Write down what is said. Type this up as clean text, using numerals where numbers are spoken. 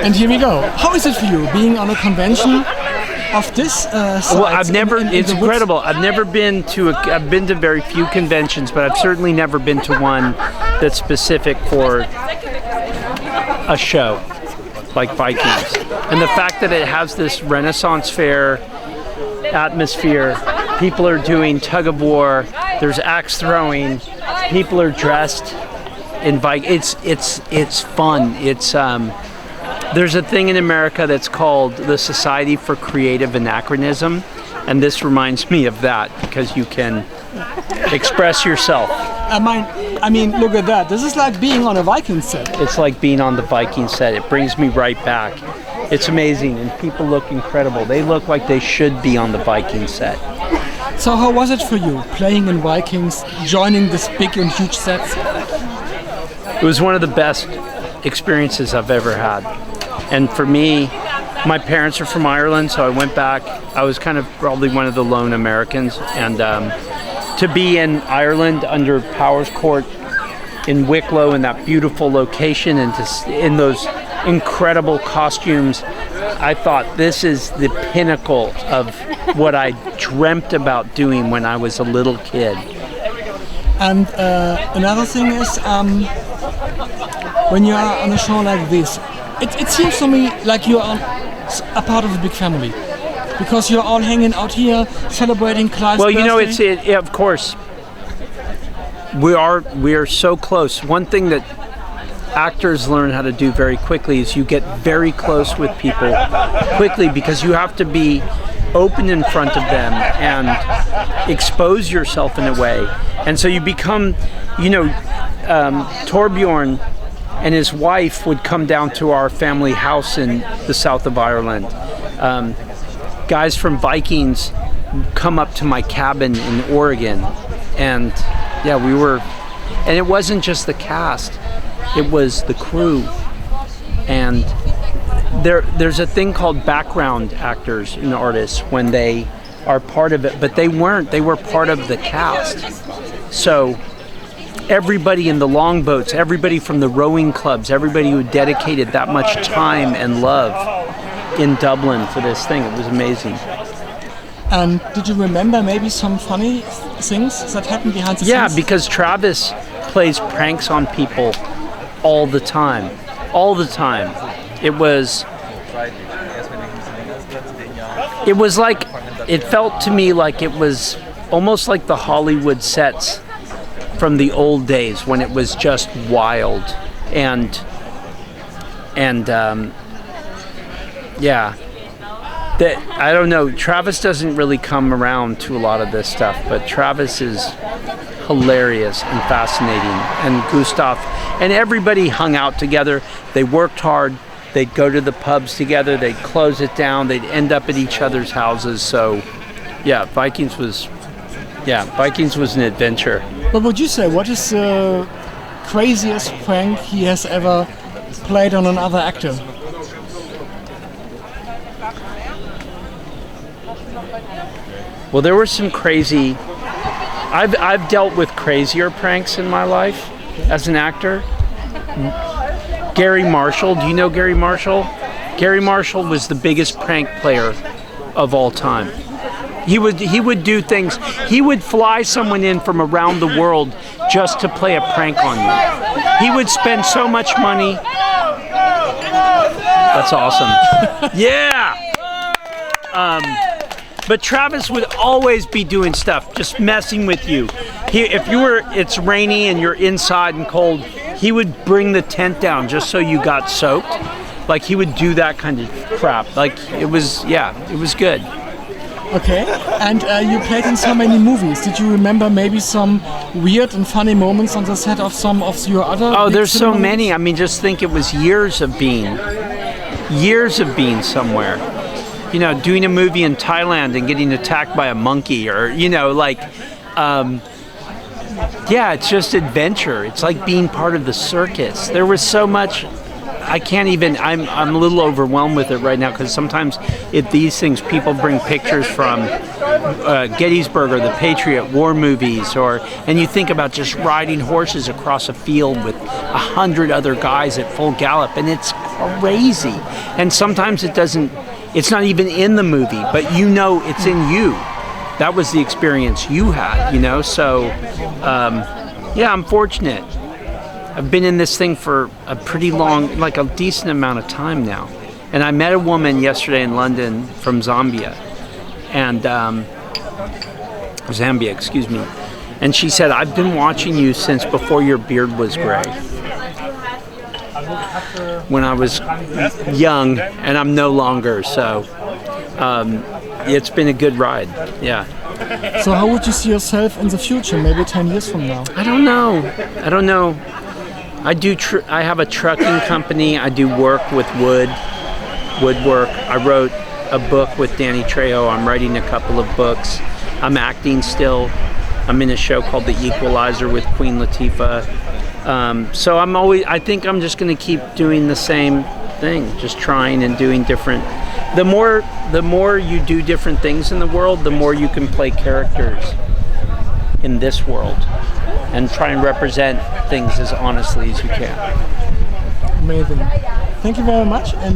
And here we go. How is it for you being on a convention of this Well, I've never. It's incredible. I've never been to. I've been to very few conventions, but I've certainly never been to one that's specific for a show like Vikings. And the fact that it has this Renaissance fair atmosphere, people are doing tug of war. There's axe throwing. People are dressed in Vikings. It's fun. It's There's a thing in America that's called the Society for Creative Anachronism, and this reminds me of that because you can express yourself. I mean, look at that. This is like being on a Viking set. It's like being on the Viking set. It brings me right back. It's amazing, and people look incredible. They look like they should be on the Viking set. So how was it for you, playing in Vikings, joining this big and huge sets? It was one of the best experiences I've ever had. And for me, my parents are from Ireland, so I went back. I was kind of probably one of the lone Americans, and to be in Ireland under Powers Court in Wicklow in that beautiful location and in those incredible costumes, I thought this is the pinnacle of what I dreamt about doing when I was a little kid. And another thing is, when you are on a show like this, it seems to me like you are a part of a big family, because you're all hanging out here celebrating Clive's birthday. Well, you know, of course, we are so close. One thing that actors learn how to do very quickly is you get very close with people quickly, because you have to be open in front of them and expose yourself in a way. And so you become, Torbjorn and his wife would come down to our family house in the south of Ireland. Guys from Vikings come up to my cabin in Oregon, and and it wasn't just the cast, it was the crew. And there's a thing called background actors and artists when they are part of it, but they were part of the cast. So everybody in the longboats, everybody from the rowing clubs, everybody who dedicated that much time and love in Dublin for this thing, it was amazing. And did you remember maybe some funny things that happened behind the scenes? Yeah, because Travis plays pranks on people all the time. All the time. It felt to me like it was almost like the Hollywood sets from the old days when it was just wild. I don't know, Travis doesn't really come around to a lot of this stuff, but Travis is hilarious and fascinating, and Gustav, and everybody hung out together. They worked hard. They'd go to the pubs together. They'd close it down. They'd end up at each other's houses. So, yeah, Vikings was an adventure. What would you say? What is the craziest prank he has ever played on another actor? Well, there were some crazy. I've dealt with crazier pranks in my life as an actor. Gary Marshall, do you know Gary Marshall? Gary Marshall was the biggest prank player of all time. He would do things. He would fly someone in from around the world just to play a prank on you. He would spend so much money. That's awesome. Yeah. But Travis would always be doing stuff, just messing with you. It's rainy and you're inside and cold, he would bring the tent down just so you got soaked. Like, he would do that kind of crap. Like, it was good. Okay, and you played in so many movies. Did you remember maybe some weird and funny moments on the set of some of your other? Oh, there's so many. I mean, just think, it was years of being somewhere. Doing a movie in Thailand and getting attacked by a monkey, or it's just adventure. It's like being part of the circus. There was so much. I can't even. I'm a little overwhelmed with it right now, because sometimes at these things people bring pictures from Gettysburg or the Patriot War movies, and you think about just riding horses across a field with 100 other guys at full gallop, and it's crazy. And sometimes it's not even in the movie, but you know it's in you. That was the experience you had, you know? So, yeah, I'm fortunate. I've been in this thing for a pretty long, like a decent amount of time now. And I met a woman yesterday in London from Zambia. Excuse me. And she said, I've been watching you since before your beard was gray. When I was young, and I'm no longer, so it's been a good ride, yeah. So how would you see yourself in the future, maybe 10 years from now? I don't know. I have a trucking company. I do work with woodwork. I wrote a book with Danny Trejo. I'm writing a couple of books. I'm acting still. I'm in a show called The Equalizer with Queen Latifah. So I think I'm just going to keep doing the same thing, just trying and doing different. The more you do different things in the world, the more you can play characters in this world and try and represent things as honestly as you can. Amazing. Thank you very much. And